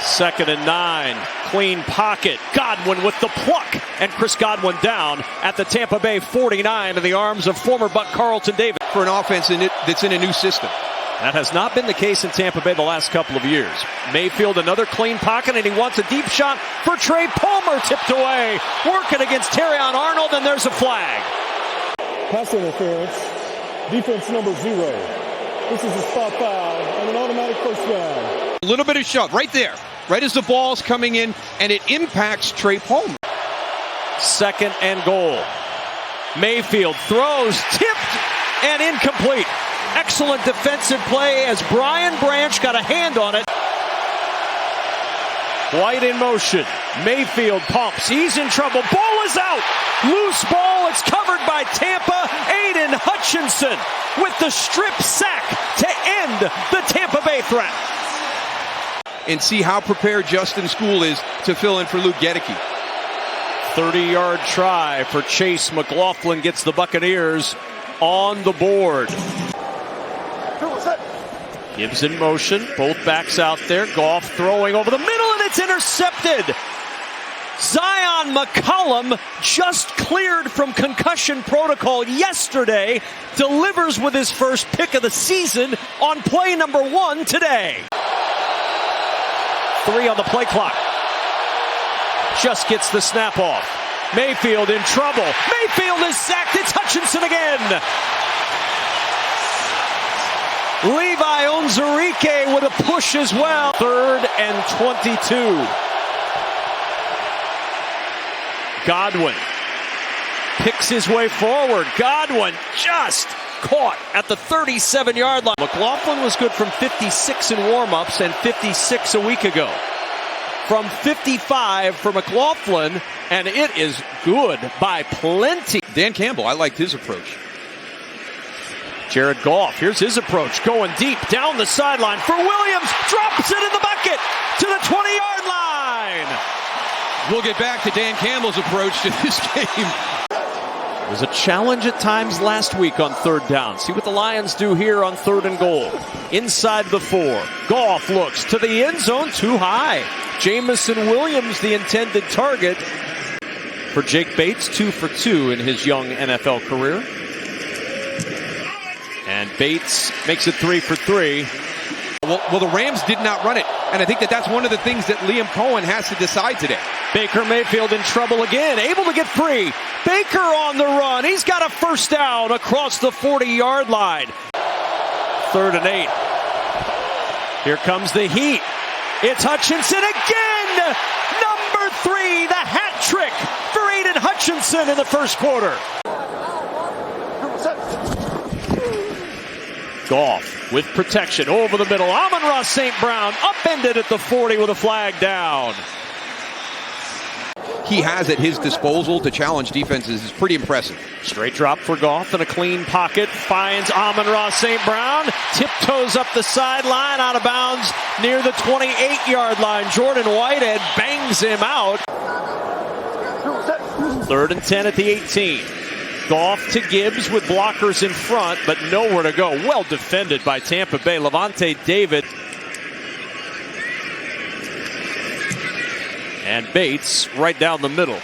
2nd and 9. Clean pocket. Godwin with the pluck. And Chris Godwin down at the Tampa Bay 49 in the arms of former Buck Carlton Davis. For an offense that's in a new system. That has not been the case in Tampa Bay the last couple of years. Mayfield, another clean pocket, and he wants a deep shot for Trey Palmer. Tipped away. Working against Terrion Arnold, and there's a flag. Pass interference. Defense number 0. This is a spot foul and an automatic first down. A little bit of shove right there. Right as the ball's coming in, and it impacts Trey Palmer. 2nd and goal. Mayfield throws, tipped, and incomplete. Excellent defensive play as Brian Branch got a hand on it. White in motion. Mayfield pumps. He's in trouble. Ball is out. Loose ball. It's covered by Tampa. Aiden Hutchinson with the strip sack to end the Tampa Bay threat. And see how prepared Justin School is to fill in for Luke Gedeke. 30-yard try for Chase McLaughlin gets the Buccaneers on the board. Gibbs in motion, both backs out there. Goff throwing over the middle, and it's intercepted. Zion McCollum, just cleared from concussion protocol yesterday, delivers with his first pick of the season on play number 1 today. 3 on the play clock. Just gets the snap off. Mayfield in trouble. Mayfield is sacked. It's Hutchinson again. Levi Onwuzurike with a push as well. 3rd and 22. Godwin picks his way forward. Godwin just caught at the 37-yard line. McLaughlin was good from 56 in warm-ups and 56 a week ago. From 55 for McLaughlin, and it is good by plenty. Dan Campbell, I liked his approach. Jared Goff, here's his approach, going deep down the sideline for Williams, drops it in the bucket to the 20-yard line. We'll get back to Dan Campbell's approach to this game. It was a challenge at times last week on 3rd down. See what the Lions do here on 3rd and goal. Inside the 4. Goff looks to the end zone, too high. Jamison Williams, the intended target for Jake Bates, 2 for 2 in his young NFL career. And Bates makes it 3 for 3. Well, the Rams did not run it. And I think that's one of the things that Liam Cohen has to decide today. Baker Mayfield in trouble again, able to get free. Baker on the run. He's got a first down across the 40-yard line. 3rd and 8. Here comes the heat. It's Hutchinson again. Number 3, the hat trick for Aiden Hutchinson in the first quarter. Goff with protection over the middle. Amon-Ra St. Brown upended at the 40 with a flag down. He has at his disposal to challenge defenses is pretty impressive. Straight drop for Goff in a clean pocket. Finds Amon-Ra St. Brown. Tiptoes up the sideline, out of bounds near the 28-yard line. Jordan Whitehead bangs him out. 3rd and 10 at the 18. Goff to Gibbs with blockers in front, but nowhere to go. Well defended by Tampa Bay. Levante David. And Bates right down the middle.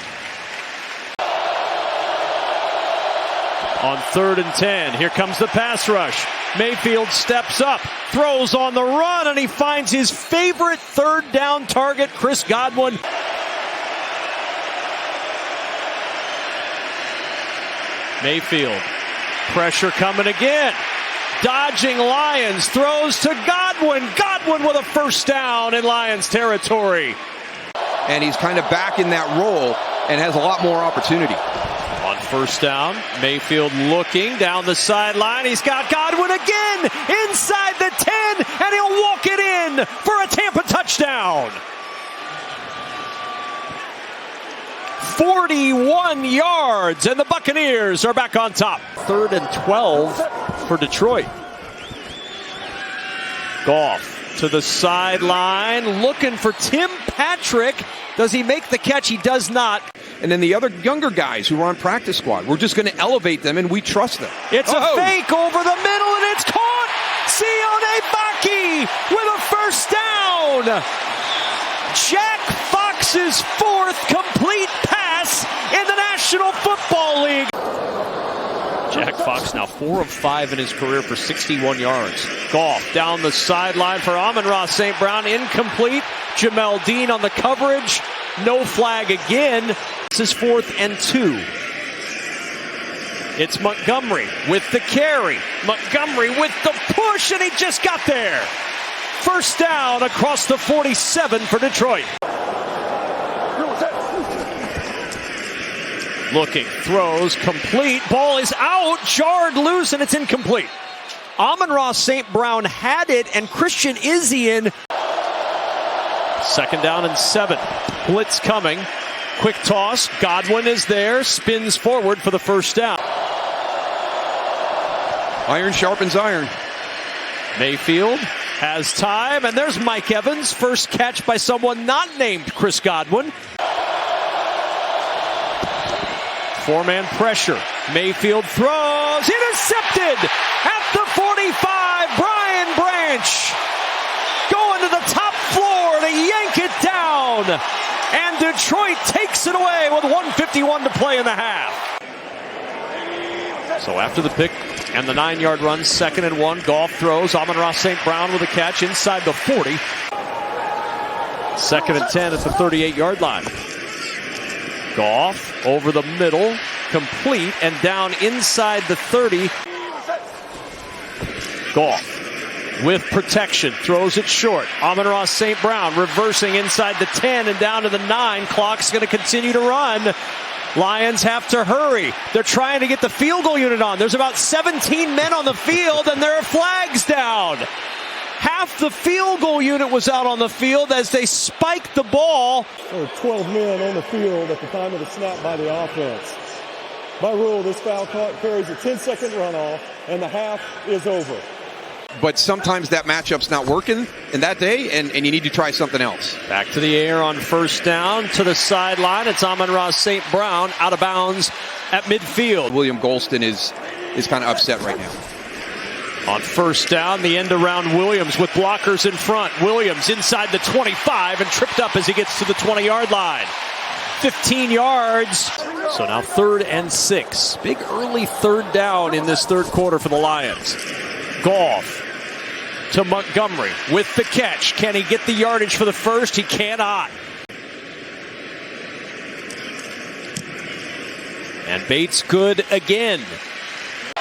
On 3rd and 10, here comes the pass rush. Mayfield steps up, throws on the run, and he finds his favorite 3rd down target, Chris Godwin. Mayfield, pressure coming again. Dodging Lions, throws to Godwin. Godwin with a first down in Lions territory. And he's kind of back in that role and has a lot more opportunity. On 1st down, Mayfield looking down the sideline. He's got Godwin again inside the 10, and he'll walk it in for a Tampa touchdown. 41 yards, and the Buccaneers are back on top. 3rd and 12 for Detroit. Goff to the sideline, looking for Tim Patrick. Does he make the catch? He does not. And then the other younger guys who are on practice squad, we're just going to elevate them, and we trust them. It's a fake over the middle, and it's caught. Sione Baki with a first down. Jack Fox's fourth complete pass in the National Football League. Jack Fox now 4 of 5 in his career for 61 yards. Goff down the sideline for Amon-Ra St. Brown, incomplete. Jamel Dean on the coverage. No flag again. This is 4th and 2. It's Montgomery with the carry. Montgomery with the push, and he just got there. First down across the 47 for Detroit. Looking, throws, complete. Ball is out, jarred loose, and it's incomplete. Amon-Ra St. Brown had it, and Christian Izzy in. Second down and 7. Blitz coming. Quick toss. Godwin is there. Spins forward for the first down. Iron sharpens iron. Mayfield has time, and there's Mike Evans. First catch by someone not named Chris Godwin. 4-man pressure. Mayfield throws. Intercepted at the 45. Brian Branch going to the top floor to yank it down. And Detroit takes it away with 1:51 to play in the half. So after the pick and the 9-yard run, 2nd and 1. Goff throws. Amon-Ra St. Brown with a catch inside the 40. 2nd and 10 at the 38-yard line. Goff over the middle, complete, and down inside the 30. Goff with protection, throws it short. Amon-Ra St. Brown reversing inside the 10 and down to the 9. Clock's going to continue to run. Lions have to hurry. They're trying to get the field goal unit on. There's about 17 men on the field, and there are flags down. Half the field goal unit was out on the field as they spiked the ball. There were 12 men on the field at the time of the snap by the offense. By rule, this foul carries a 10-second runoff, and the half is over. But sometimes that matchup's not working in that day, and you need to try something else. Back to the air on first down, to the sideline. It's Amon-Ra St. Brown out of bounds at midfield. William Golston is kind of upset right now. On first down, the end around Williams with blockers in front. Williams inside the 25 and tripped up as he gets to the 20-yard line. 15 yards. So now 3rd and 6. Big early 3rd down in this 3rd quarter for the Lions. Goff to Montgomery with the catch. Can he get the yardage for the first? He cannot. And Bates good again.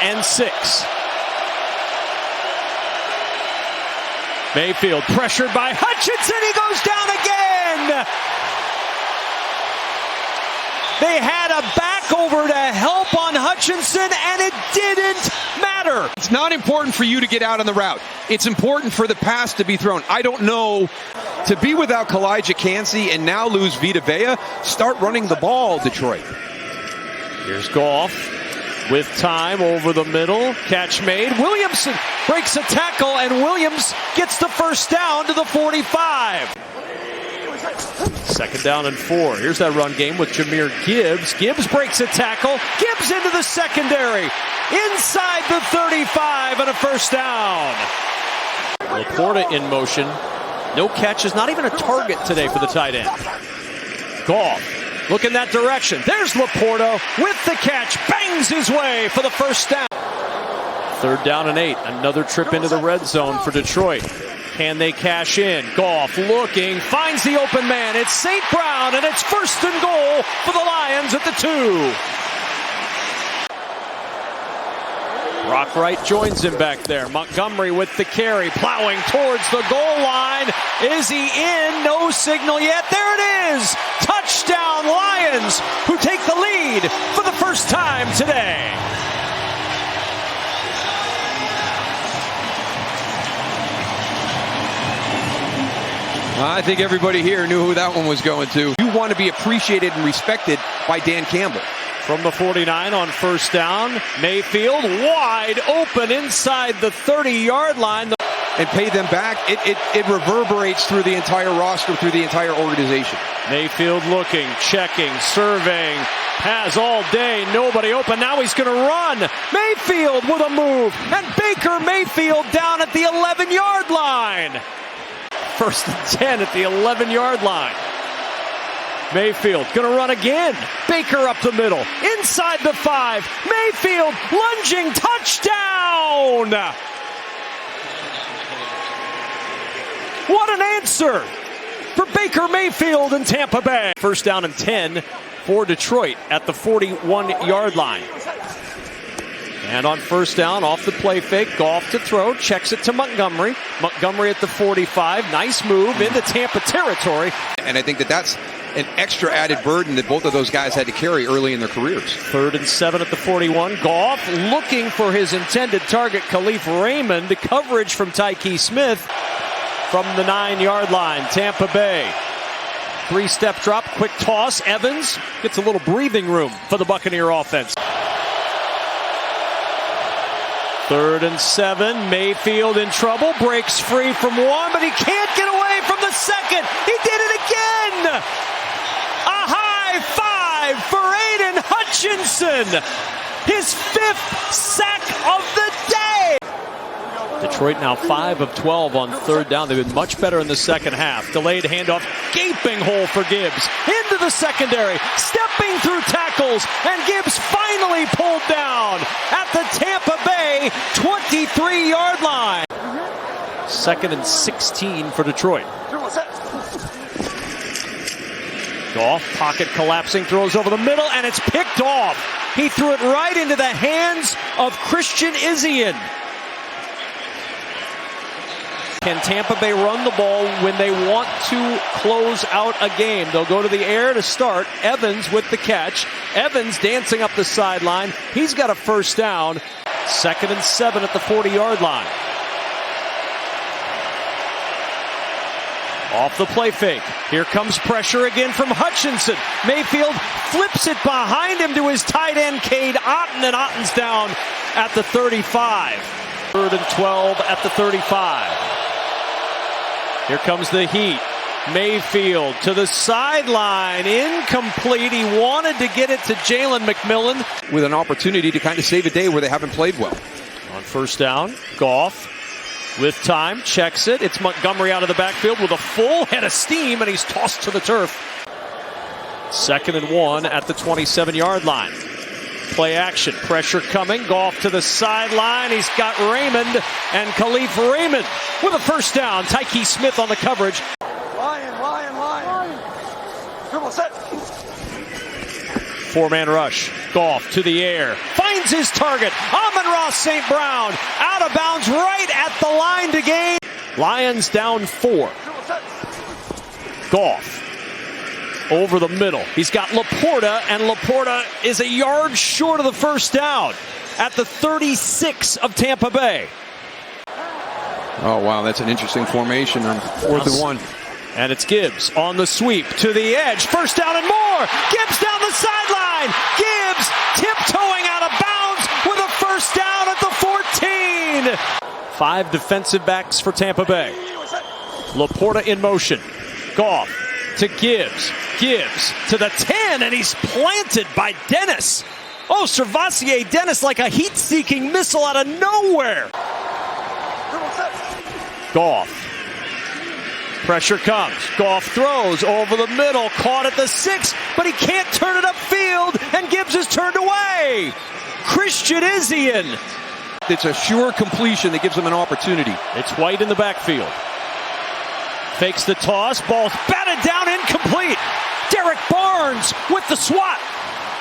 And 6. Mayfield pressured by Hutchinson. He goes down again. They had a back over to help on Hutchinson, and it didn't matter. It's not important for you to get out on the route. It's important for the pass to be thrown. I don't know, to be without Kalijah Cansey and now lose Vita Vea, start running the ball, Detroit. Here's Goff with time over the middle. Catch made. Williamson breaks a tackle, and Williams gets the first down to the 45. 2nd down and 4. Here's that run game with Jahmyr Gibbs. Gibbs breaks a tackle. Gibbs into the secondary. Inside the 35 and a first down. Laporta in motion. No catches, not even a target today for the tight end. Goff, look in that direction. There's Laporta with the catch. Bangs his way for the first down. 3rd down and 8. Another trip into the red zone for Detroit. Can they cash in? Goff looking, finds the open man. It's St. Brown, and it's 1st and goal for the Lions at the 2. Brock Wright joins him back there. Montgomery with the carry, plowing towards the goal line. Is he in? No signal yet. There it is. Touchdown Lions, who take the lead for the first time today. I think everybody here knew who that one was going to. You want to be appreciated and respected by Dan Campbell. From the 49 on first down, Mayfield wide open inside the 30-yard line. And pay them back. It reverberates through the entire roster, through the entire organization. Mayfield looking, checking, surveying, has all day, nobody open. Now he's going to run. Mayfield with a move, and Baker Mayfield down at the 11-yard line. First and 10 at the 11-yard line. Mayfield gonna run again. Baker up the middle, inside the 5. Mayfield lunging, touchdown! What an answer for Baker Mayfield in Tampa Bay. First down and 10 for Detroit at the 41-yard line. And on first down, off the play fake, Goff to throw, checks it to Montgomery. Montgomery at the 45, nice move into Tampa territory. And I think that's an extra added burden that both of those guys had to carry early in their careers. 3rd and 7 at the 41. Goff looking for his intended target, Khalif Raymond. The coverage from Tyke Smith from the 9-yard line. Tampa Bay. 3-step drop, quick toss. Evans gets a little breathing room for the Buccaneer offense. 3rd and 7. Mayfield in trouble. Breaks free from one, but he can't get away from the second. He did it again. A high five for Aiden Hutchinson. His 5th sack of the day. Detroit now 5 of 12 on 3rd down. They've been much better in the second half. Delayed handoff, gaping hole for Gibbs. Into the secondary, stepping through tackles, and Gibbs finally pulled down at the Tampa Bay 23-yard line. 2nd and 16 for Detroit. Goff, pocket collapsing, throws over the middle, and it's picked off. He threw it right into the hands of Christian Izien. Can Tampa Bay run the ball when they want to close out a game? They'll go to the air to start. Evans with the catch. Evans dancing up the sideline. He's got a first down. 2nd and 7 at the 40-yard line. Off the play fake. Here comes pressure again from Hutchinson. Mayfield flips it behind him to his tight end, Cade Otton, and Otton's down at the 35. 3rd and 12 at the 35. Here comes the heat. Mayfield to the sideline. Incomplete. He wanted to get it to Jalen McMillan. With an opportunity to kind of save a day where they haven't played well. On first down, Goff with time, checks it. It's Montgomery out of the backfield with a full head of steam, and he's tossed to the turf. 2nd and 1 at the 27-yard line. Play action, pressure coming. Goff to the sideline. He's got Raymond and Khalif Raymond with a first down. Tyke Smith on the coverage. Lion. Dribble set. 4-man rush. Goff to the air. Finds his target. Amon-Ra St. Brown out of bounds right at the line to gain. Lions down 4. Goff over the middle. He's got Laporta, and Laporta is a yard short of the first down at the 36 of Tampa Bay. Oh, wow, that's an interesting formation on 4th and 1. And it's Gibbs on the sweep to the edge. First down and more. Gibbs down the sideline. Gibbs tiptoeing out of bounds with a first down at the 14. 5 defensive backs for Tampa Bay. Laporta in motion. Goff to Gibbs. Gibbs to the 10, and he's planted by Dennis. Oh, Servassier Dennis like a heat-seeking missile out of nowhere. Goff. Pressure comes. Goff throws over the middle, caught at the 6, but he can't turn it upfield, and Gibbs is turned away. Christian Izien. It's a sure completion that gives them an opportunity. It's White in the backfield. Fakes the toss, ball's batted down, incomplete. Derek Barnes with the swat.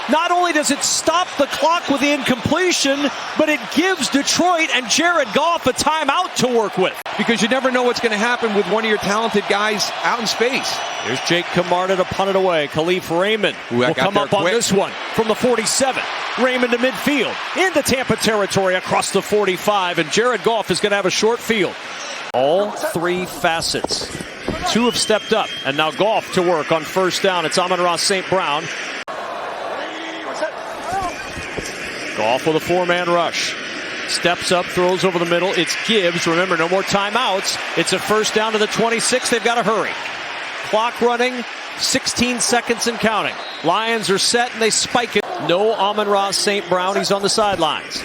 Not only does it stop the clock with the incompletion, but it gives Detroit and Jared Goff a timeout to work with. Because you never know what's going to happen with one of your talented guys out in space. Here's Jake Camarda to punt it away. Khalif Raymond will come up on this one from the 47. Raymond to midfield, into Tampa territory across the 45, and Jared Goff is going to have a short field. All 3 facets. 2 have stepped up, and now Goff to work on first down. It's Amon-Ra St. Brown. Goff with a 4-man rush. Steps up, throws over the middle. It's Gibbs. Remember, no more timeouts. It's a first down to the 26. They've got to hurry. Clock running, 16 seconds and counting. Lions are set, and they spike it. No Amon-Ra St. Brown. He's on the sidelines.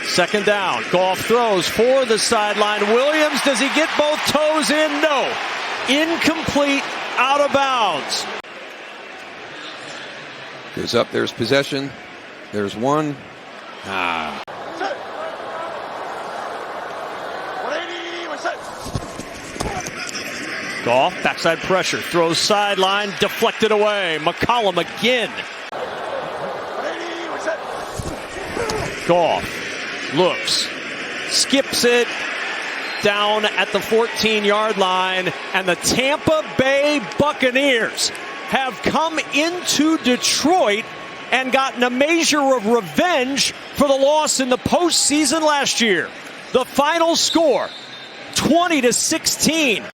Second down. Goff throws for the sideline. Williams, does he get both toes in? No. Incomplete, out of bounds. Goes up, there's possession. There's one. Goff, backside pressure, throws sideline, deflected away. McCollum again. Goff looks, skips it, down at the 14-yard line, and the Tampa Bay Buccaneers have come into Detroit and gotten a measure of revenge for the loss in the postseason last year. The final score, 20-16.